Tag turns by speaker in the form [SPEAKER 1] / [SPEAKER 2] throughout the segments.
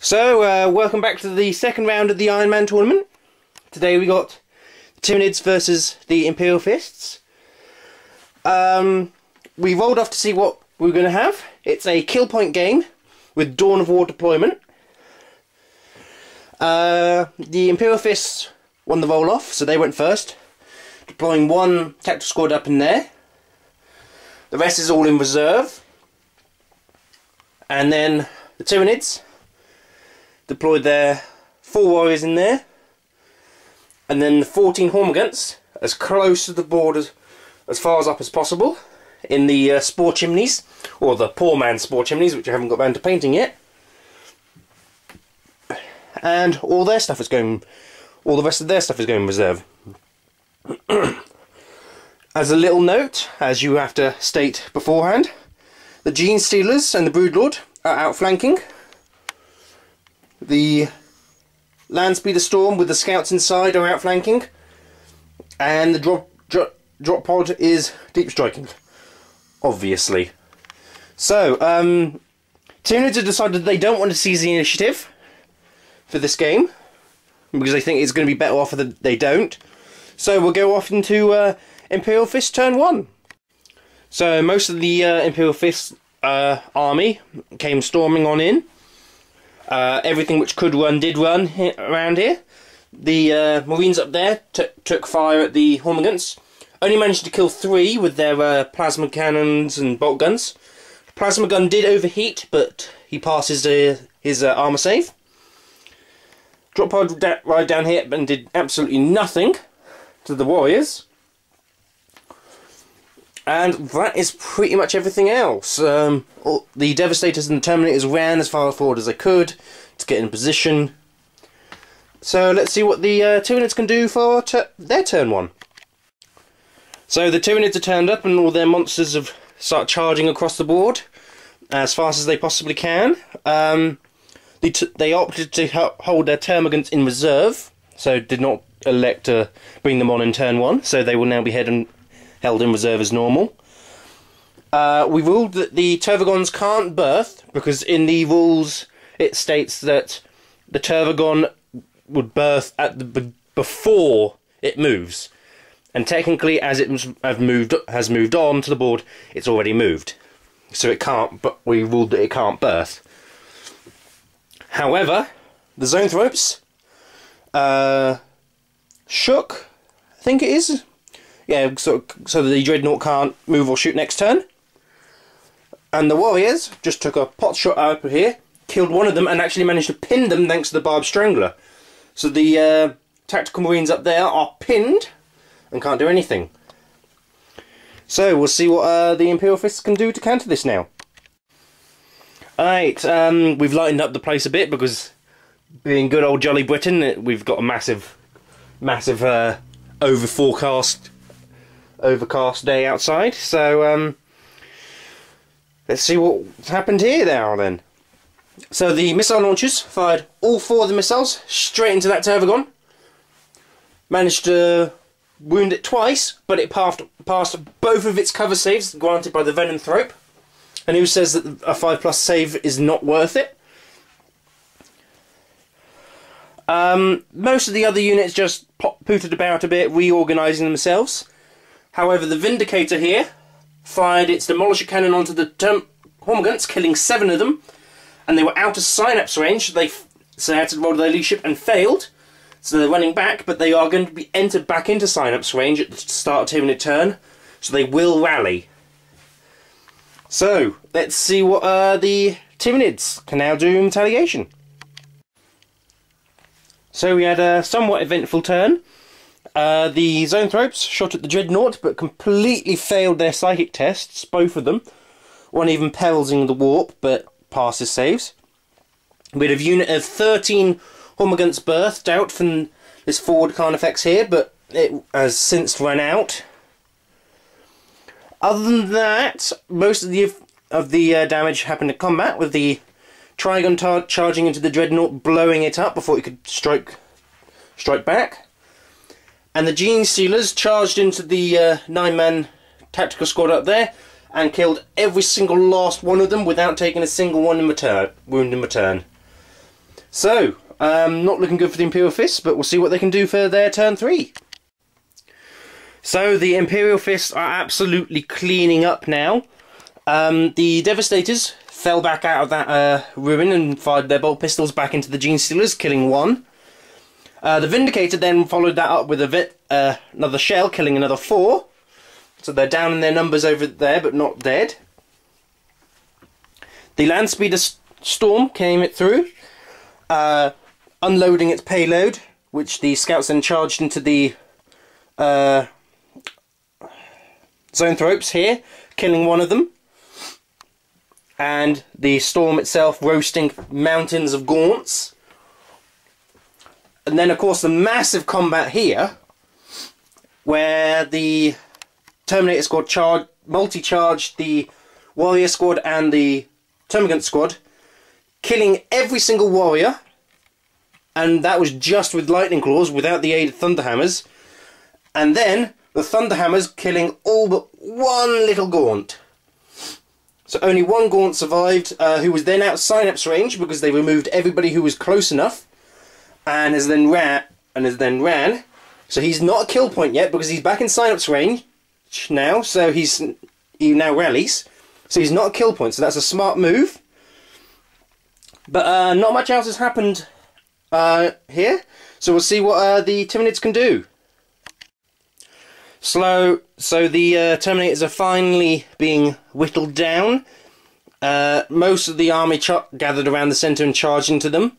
[SPEAKER 1] So, welcome back to the second round of the Iron Man tournament. Today we got the Tyranids versus the Imperial Fists. We rolled off to see what we were going to have. It's a kill point game with Dawn of War deployment. The Imperial Fists won the roll off, so they went first, deploying one tactical squad up in there. The rest is all in reserve. And then the Tyranids deployed their 4 warriors in there, and then the 14 Hormagaunts as close to the board as far as up as possible in the spore chimneys, or the poor man's spore chimneys, which I haven't got round to painting yet. And all the rest of their stuff is going in reserve. As a little note, as you have to state beforehand, the Gene Stealers and the Broodlord are outflanking. The Landspeeder Storm with the scouts inside are outflanking, and the drop pod is deep striking, obviously. So, Tyranids have decided they don't want to seize the initiative for this game, because they think it's going to be better off if they don't. So we'll go off into Imperial Fist turn 1. So most of the Imperial Fist army came storming on in. Everything which could run did run around here. The Marines up there took fire at the Hormagaunts. Only managed to kill 3 with their plasma cannons and bolt guns. The plasma gun did overheat, but he passes his armour save. Drop pod right down here and did absolutely nothing to the warriors. And that is pretty much everything else. The Devastators and the Terminators ran as far forward as they could to get in position. So let's see what the Tyranids can do for their turn 1. So the Tyranids are turned up and all their monsters have started charging across the board as fast as they possibly can. They opted to hold their Termagants in reserve, so did not elect to bring them on in turn 1, so they will now be held in reserve as normal. We ruled that the Tervagons can't birth, because in the rules it states that the Tervagon would birth before it moves. And technically, as it has moved on to the board, it's already moved. So it can't, but we ruled that it can't birth. However, the Zoanthropes shook, I think it is. Yeah, so the Dreadnought can't move or shoot next turn. And the Warriors just took a pot shot up here, killed one of them, and actually managed to pin them thanks to the Barbed Strangler. So the Tactical Marines up there are pinned and can't do anything. So we'll see what the Imperial Fists can do to counter this now. Alright, we've lightened up the place a bit because, being good old jolly Britain, we've got a massive overcast day outside, so let's see what's happened here now then. So the missile launchers fired all 4 of the missiles straight into that Tervagon. Managed to wound it twice, but it passed both of its cover saves granted by the Venomthrope. And who says that a 5+ save is not worth it? Most of the other units just pooted about a bit, reorganising themselves. However, the Vindicator here fired its Demolisher Cannon onto the Hormagaunts, killing 7 of them, and they were out of synapse range, so they had to roll their leadership and failed. So they're running back, but they are going to be entered back into synapse range at the start of Tyranid turn, so they will rally. So, let's see what the Tyranids can now do in retaliation. So we had a somewhat eventful turn. The Zoanthropes shot at the Dreadnought, but completely failed their psychic tests, both of them. One even perils-ing the warp, but passes saves. We had a unit of 13 Hormagaunts birthed out from this forward Khan effects here, but it has since run out. Other than that, most of the damage happened in combat, with the Trigon charging into the Dreadnought, blowing it up before it could strike back. And the Gene Stealers charged into the 9-man tactical squad up there and killed every single last one of them without taking a single wound in return. So, not looking good for the Imperial Fists, but we'll see what they can do for their turn 3. So, the Imperial Fists are absolutely cleaning up now. The Devastators fell back out of that ruin and fired their bolt pistols back into the Gene Stealers, killing 1. The Vindicator then followed that up with another shell, killing another 4. So they're down in their numbers over there, but not dead. The Landspeeder Storm came through, unloading its payload, which the Scouts then charged into the Zoanthropes here, killing 1 of them. And the Storm itself roasting mountains of Gaunts. And then, of course, the massive combat here, where the Terminator Squad multi-charged the Warrior Squad and the Termagant Squad, killing every single warrior, and that was just with Lightning Claws, without the aid of Thunderhammers. And then the Thunderhammers killing all but 1 little Gaunt. So only 1 Gaunt survived, who was then out of Synapse range because they removed everybody who was close enough, and has then ran. So he's not a kill point yet because he's back in Synapse range now. So he now rallies. So he's not a kill point. So that's a smart move. But not much else has happened here. So we'll see what the Tyranids can do. So the Terminators are finally being whittled down. Most of the army gathered around the centre and charged into them.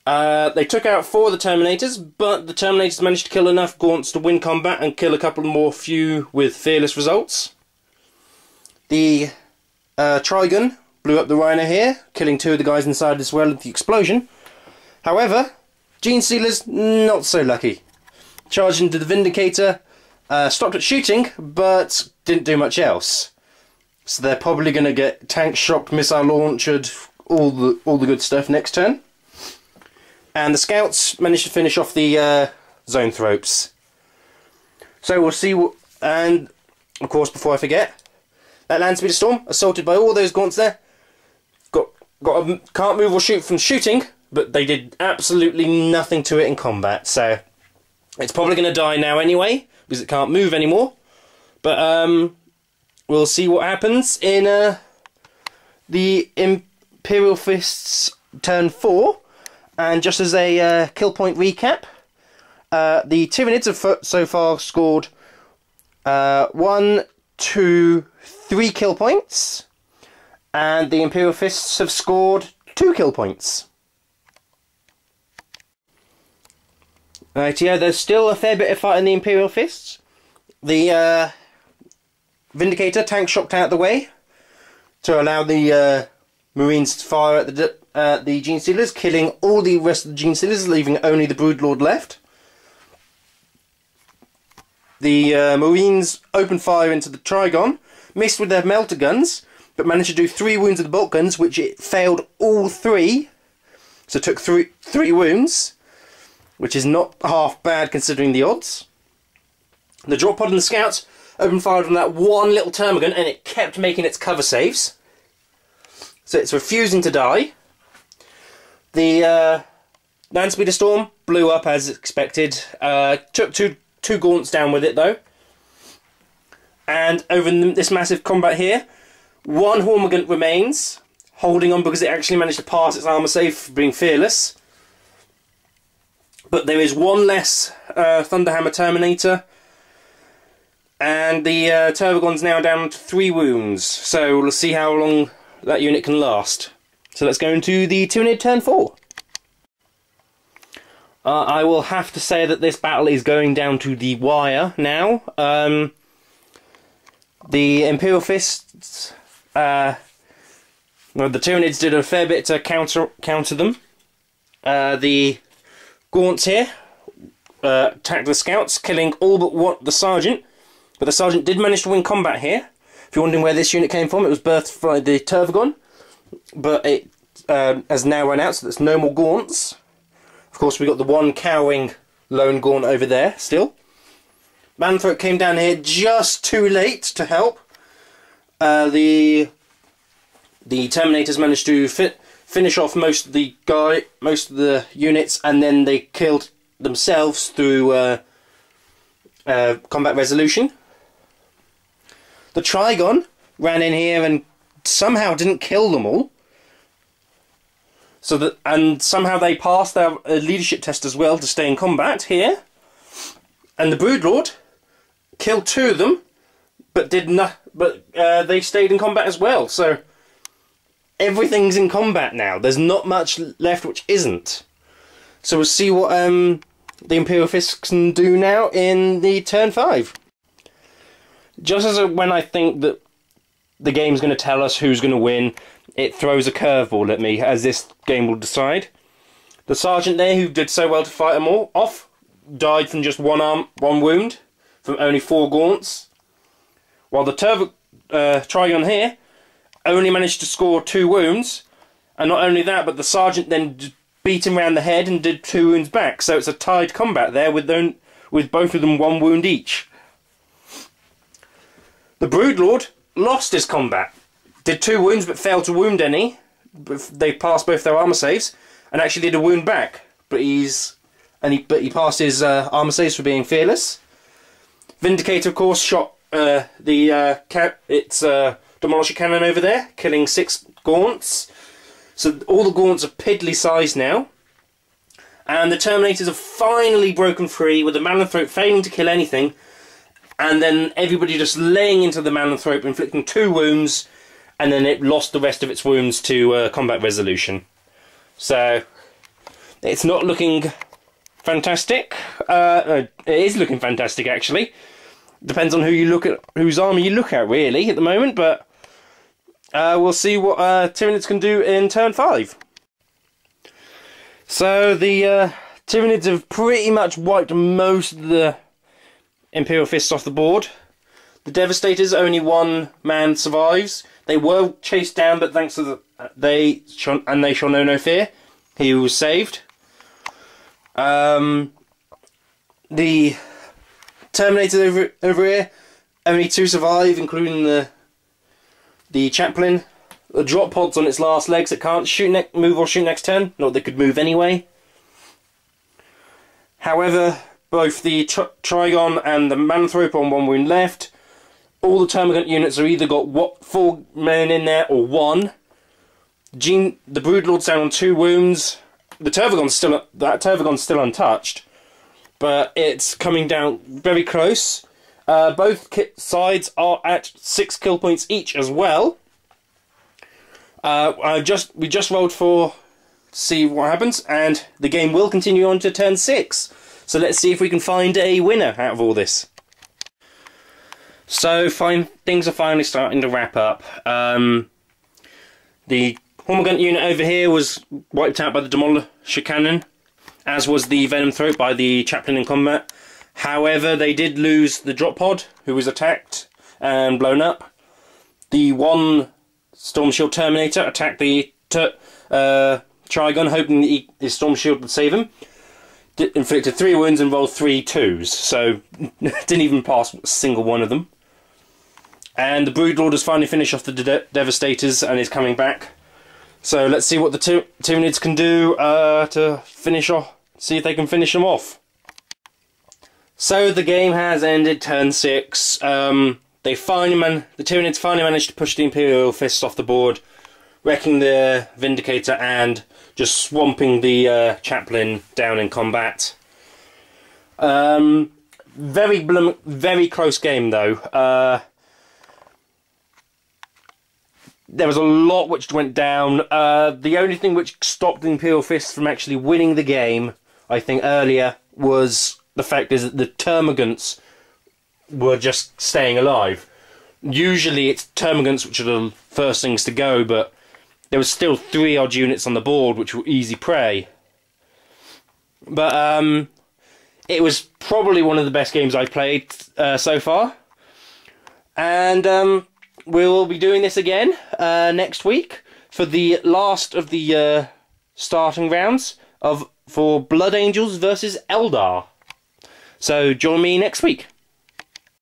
[SPEAKER 1] They took out 4 of the Terminators, but the Terminators managed to kill enough Gaunts to win combat and kill a couple more few with fearless results. The Trigun blew up the Rhino here, killing 2 of the guys inside as well with the explosion. However, Gene Stealers, not so lucky. Charged into the Vindicator, stopped at shooting, but didn't do much else. So they're probably going to get tank shocked, missile launched, all the good stuff next turn. And the Scouts managed to finish off the Zoanthropes. So we'll see what... And, of course, before I forget, that Landspeeder Storm, assaulted by all those Gaunts there, can't move or shoot from shooting, but they did absolutely nothing to it in combat. So it's probably going to die now anyway, because it can't move anymore. But we'll see what happens in the Imperial Fists turn 4. And just as a kill point recap, the Tyranids have so far scored 1, 2, 3 kill points, and the Imperial Fists have scored 2 kill points. Right, yeah, there's still a fair bit of fight in the Imperial Fists. The Vindicator tank shocked out of the way to allow the Marines to fire at the Gene Stealers, killing all the rest of the Gene Stealers, leaving only the Broodlord left. The Marines opened fire into the Trigon, missed with their melter guns, but managed to do 3 wounds with the bolt guns, which it failed all 3. So it took 3 wounds, which is not half bad considering the odds. The drop pod and the Scouts opened fire on that 1 little Termagant, and it kept making its cover saves. So it's refusing to die. The Landspeeder Storm blew up as expected. Took two Gaunts down with it though. And over this massive combat here, 1 Hormagant remains, holding on because it actually managed to pass its armour save for being fearless. But there is 1 less Thunderhammer Terminator. And the Tervagon's now down to 3 wounds. So we'll see how long that unit can last. So let's go into the Tyranid turn 4. I will have to say that this battle is going down to the wire now. The Imperial Fists, well, the Tyranids did a fair bit to counter them. The Gaunts here attacked the Scouts, killing all but the Sergeant. But the Sergeant did manage to win combat here. If you're wondering where this unit came from, it was birthed by the Tervagon. But it has now run out, so there's no more Gaunts. Of course, we got the 1 cowering lone Gaunt over there still. Manthrope came down here just too late to help. The Terminators managed to finish off most of the units, and then they killed themselves through combat resolution. The Trygon ran in here and somehow didn't kill them all. And somehow they passed their leadership test as well to stay in combat here. And the Broodlord killed 2 of them, but they stayed in combat as well. So everything's in combat now. There's not much left which isn't. So we'll see what the Imperial Fists can do now in the turn 5. Just as when I think that the game's going to tell us who's going to win, it throws a curveball at me, as this game will decide. The sergeant there, who did so well to fight them all off, died from just one wound, from only 4 gaunts. While the Trygon here only managed to score 2 wounds, and not only that, but the sergeant then beat him round the head and did 2 wounds back. So it's a tied combat there with both of them 1 wound each. The Broodlord lost his combat. Did 2 wounds but failed to wound any. They passed both their armour saves and actually did a wound back. But he passed his armour saves for being fearless. Vindicator, of course, shot its demolisher cannon over there, killing 6 gaunts. So all the gaunts are piddly sized now. And the Terminators have finally broken free, with the Mallinthrope failing to kill anything. And then everybody just laying into the Mallinthrope, inflicting 2 wounds, and then it lost the rest of its wounds to combat resolution. So it's not looking fantastic. It is looking fantastic, actually. Depends on whose army you look at, really, at the moment. But we'll see what Tyranids can do in turn 5. So the Tyranids have pretty much wiped most of the Imperial Fists off the board. The Devastators, only 1 man survives. They were chased down, but thanks to they shall know no fear, he was saved. The Terminator over here, only 2 survive, including the Chaplain. The drop pod's on its last legs. It can't move or shoot next turn. Not that they could move anyway. However, both the Trygon and the Mallinthrope on 1 wound left. All the Termagant units have either got 4 men in there or 1. The Broodlord's down on 2 wounds. The Tervagon's still untouched, but it's coming down very close. Both sides are at 6 kill points each as well. We just rolled to see what happens, and the game will continue on to turn 6. So let's see if we can find a winner out of all this. So things are finally starting to wrap up. The Hormigaunt unit over here was wiped out by the Demolisher Cannon, as was the Venom Throat by the Chaplain in combat. However, they did lose the Drop Pod, who was attacked and blown up. The 1 Storm Shield Terminator attacked the Trygon, hoping that his Storm Shield would save him. Inflicted 3 wounds and rolled 3 2s, so didn't even pass a single one of them. And the Broodlord has finally finished off the Devastators and is coming back. So let's see what the Tyranids can do to finish off. See if they can finish them off. So the game has ended turn 6. The Tyranids finally managed to push the Imperial Fists off the board, wrecking the Vindicator and just swamping the Chaplain down in combat. Very close game though. There was a lot which went down. The only thing which stopped the Imperial Fists from actually winning the game, I think earlier, was the fact is that the Termagants were just staying alive. Usually it's Termagants which are the first things to go, but there was still 3 odd units on the board which were easy prey. But it was probably one of the best games I've played so far. And we'll be doing this again next week for the last of the starting rounds for Blood Angels versus Eldar. So join me next week.